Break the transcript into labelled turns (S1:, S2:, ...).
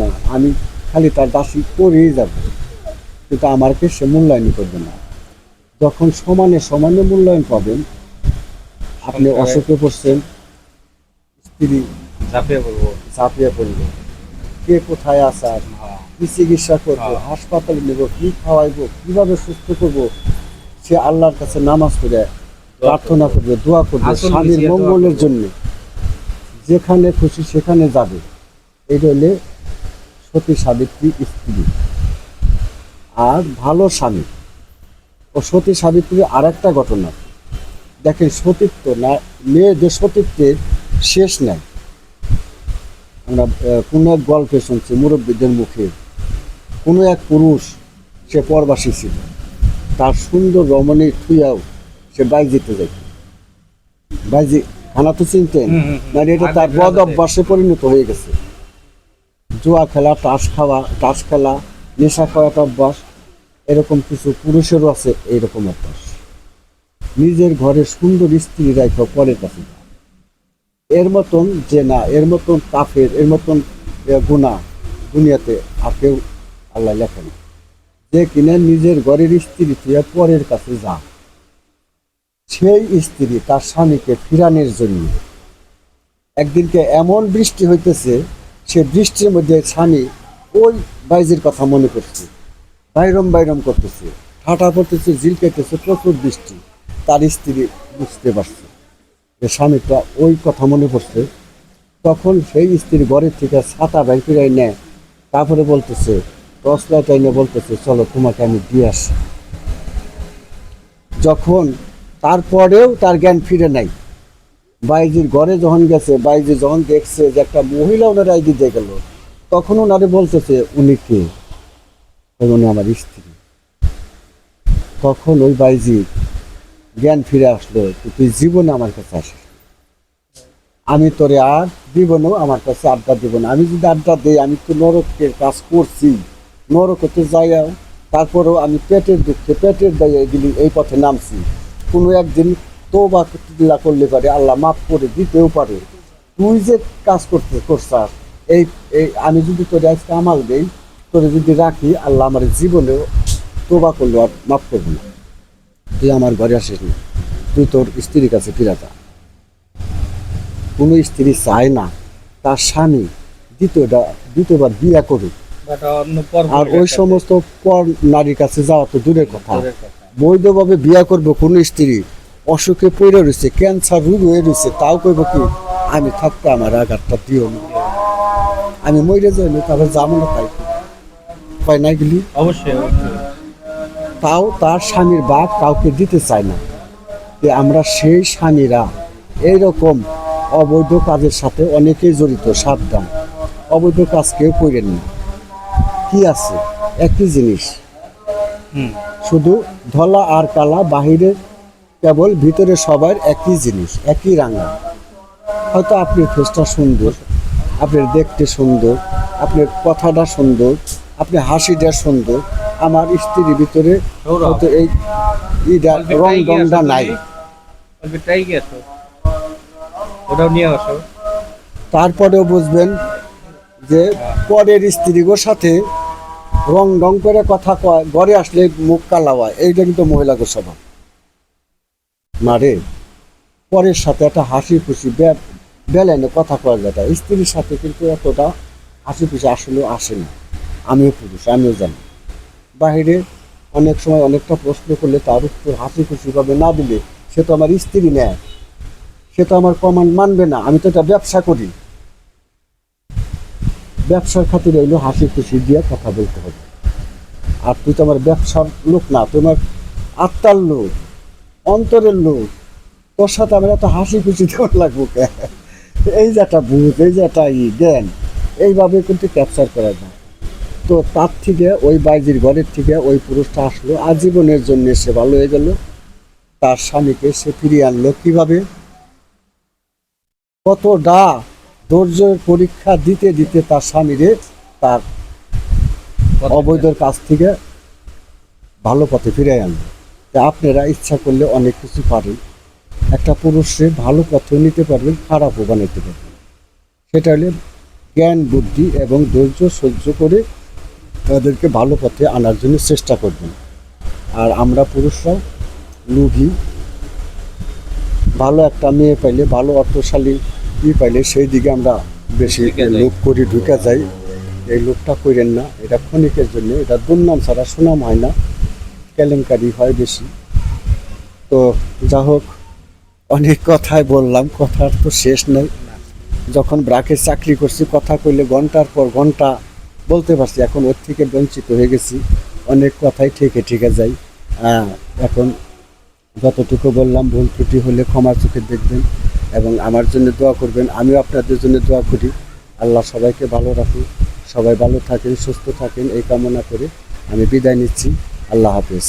S1: না, আমি খালি তার দাসী করেই যাব, কিন্তু আমাকে সে মূল্যায়ন করবে না। যখন সমানে সমানে মূল্যায়ন পাবেন, আপনি অসুখে পড়ছেন, স্ত্রী ঝাঁপিয়ে পড়বে, কে কোথায় আসার, কি চিকিৎসা করবো, হাসপাতালে নেব, কি খাওয়াইবো, কিভাবে সুস্থ করবো, সে আল্লাহর কাছে নামাজ পড়ে প্রার্থনা করবে, দোয়া করবে স্বামীর মঙ্গলের জন্য, যেখানে খুশি সেখানে যাবে। এই হলে সতী সাবিত্রী স্ত্রী। আর ভালো স্বামী ও সতী সাবিত্রীর আর একটা ঘটনা দেখেন, সতীত্ব না, মেয়েদের সতীত্বের শেষ নাই। আমরা কোনো এক গল্পে শুনছি মুরব্বীদের মুখে, কোনো এক পুরুষ সে পরবাসী ছিল, তার সুন্দর রমণী থুইয়াও সে বাইজিতে যাইত। বাইজি খানা তো চিনতেন, মানে এটা তার বদ অভ্যাসে পরিণত হয়ে গেছে। জুয়া খেলা, তাস খেলা, নেশা খাওয়াটা অভ্যাস। এরকম কিছু পুরুষেরও আছে এইরকম অভ্যাস, নিজের ঘরে সুন্দর স্ত্রী রাখো পরের কাছে। এর মতন যে না, এর মতন কাফের, এর মতন গুনাহ দুনিয়াতে আর কেউ আল্লাহ লেখেন। যে কিনা নিজের ঘরের স্ত্রী থেকে পরের কাছে যা, সেই স্ত্রী তার স্বামীকে ফিরানোর জন্য একদিনকে এমন বৃষ্টি হইতেছে, সে বৃষ্টির মধ্যে স্বামী ওই বাইজির কথা মনে করছে, বাইরম করতেছে, ঠাটা পড়তেছে, ঝিল কেটেছে, প্রচুর বৃষ্টি। তার স্ত্রী বুঝতে পারছে যে স্বামীটা ওই কথা মনে পড়ছে। তখন সেই স্ত্রী ঘরের থেকে ছাতা বাইর করে নেয়, তারপরে বলতেছে, টর্চ লাইট এনে বলতেছে, চলো তোমাকে আমি দিয়ে আসি। যখন তারপরেও তার জ্ঞান ফিরে নাই, বাইজির ঘরে যখন গেছে, বাইজি যখন দেখছে যে একটা মহিলা ওনার আইডি দিয়ে গেল, তখন ওনারে বলতেছে, উনি কে? উনি আমার স্ত্রী। তখন ওই বাইজি জ্ঞান ফিরে আসলো, তুই জীবনে আমার কাছে আসিস, আমি তোরে আর জীবনেও আমার কাছে আড্ডা দিব না। আমি যদি আড্ডা দিই, আমি তো নরকের কাজ করছি, নরকতে যাইয়াও তারপরেও আমি পেটের দুঃখে, পেটের দায়ে এগুলি এই পথে নামছি। কোনো একদিন তওবা করলে পারে, আল্লাহ মাফ করে দিতেও পারে। তুই যে কাজ করছাস, এই আমি যদি তোরে আজকে আমাল দেই, তোরে যদি রাখি, আল্লাহ আমার জীবনেও তওবা করলে আর মাফ করবি না। তুই আমার ঘরে আসিস না, তুই তোর স্ত্রীর কাছে ফিরে যা। কোনো স্ত্রী চায় না তার স্বামী দ্বিতীয়বার বিয়ে করুক, আর ওই সমস্ত পর নারীর কাছে যাওয়া তো দূরের কথা। বৈধভাবে বিয়ে করবো কোনো স্ত্রী অসুখে পড়ে রয়েছে, ক্যান্সার রোগ হয়ে রয়েছে, তাও কইব কি, আমি থাকতে আমার আঘাতটা দিও না, আমি মরে যাই না, তারপর যাবো না, তাই পাই নাই গেলি।
S2: অবশ্যই
S1: তাও তার স্বামীর ভাগ কাউকে দিতে চায় না। যে আমরা সেই স্বামীরা এইরকম অবৈধ কাজের সাথে অনেকেই জড়িত, সাবধান, অবৈধ কাজ কেউ করেন না। কি আছে একই জিনিস, শুধু ধলা আর কালা, বাহিরে কেবল, ভিতরে সবার একই জিনিস, একই রাঙা। হয়তো আপনার ফেসটা সুন্দর, আপনার দেখতে সুন্দর, আপনার কথাটা সুন্দর, আপনার হাসিটা সুন্দর, আমার স্ত্রীর ভিতরে হয়তো এই রংটা নাই।
S2: ওটাও নিয়ে আসো।
S1: তারপরেও বুঝবেন যে পরের স্ত্রীগোর সাথে রং করে কথা কয়, ঘরে আসলে মুখ কালা হয়, এইটা কিন্তু মহিলাদের স্বভাব না রে। পরের সাথে একটা হাসি খুশি বেলাইনে কথা কয়া যায়, স্ত্রীর সাথে কিন্তু এতটা হাসি খুশি আসলেও আসে না। আমিও পুরুষ, আমিও জানি, বাহিরে অনেক সময় অনেকটা প্রশ্ন করলে তার উত্তর হাসি খুশিভাবে না দিলে, সে তো আমার স্ত্রী নেয়, সে তো আমার কমান্ড মানবে না। আমি তো এটা ব্যবসা করি, ব্যবসার খাতিরে হইলো হাসি খুশি দিয়ে কথা বলতে হবে। আর তুই তো আমার ব্যবসার লোক না, তোমার আত্মার লোক, অন্তরের লোক, তোর সাথে আমার এত হাসি খুশি দেওয়ার লাগবো কে? এই যে একটা ভূত, এই যে একটা জ্ঞান, এইভাবে কিন্তু ক্যাপচার করা যায়। তো তার থেকে ওই বাইজির ঘরের থেকে ওই পুরুষটা আসলো, আজীবনের জন্য সে ভালো হয়ে গেল, তার স্বামীকে সে ফিরিয়ে আনলো কিভাবে? কতটা ধৈর্যের পরীক্ষা দিতে দিতে তার স্বামীরে তার অবৈধর কাছ থেকে ভালো পথে ফিরে আনবে। তা আপনারা ইচ্ছা করলে অনেক কিছু পারেন, একটা পুরুষে ভালো পথে নিতে পারবেন, খারাপও বানাইতে পারবেন। সেটা হলে জ্ঞান বুদ্ধি এবং ধৈর্য সহ্য করে তাদেরকে ভালো পথে আনার জন্য চেষ্টা করবেন। আর আমরা পুরুষরাও লোভী, ভালো একটা মেয়ে পাইলে, ভালো অর্থশালী পাইলে সেই দিকে আমরা বেশি
S2: ঢুকে যাই।
S1: লোভ করি, ঢুকে যাই। এই লোভটা করেন না, এটা ক্ষণিকের জন্য, এটা দুর্নাম ছাড়া সুনাম হয় না, কেলেঙ্কারি হয় বেশি। তো যা হোক, অনেক কথাই বললাম, কথার তো শেষ নেই। যখন ব্রাকে চাকরি করছি কথা কইলে ঘন্টার পর ঘন্টা বলতে পারছি, এখন ওর থেকে বঞ্চিত হয়ে গেছি, অনেক কথাই ঠেকে যাই। এখন যতটুকু বললাম ভুল ত্রুটি হলে ক্ষমার চোখে দেখবেন এবং আমার জন্য দোয়া করবেন। আমিও আপনাদের জন্য দোয়া করি। আল্লাহ সবাইকে ভালো রাখুন, সবাই ভালো থাকেন, সুস্থ থাকেন, এই কামনা করে আমি বিদায় নিচ্ছি। আল্লাহ হাফেজ।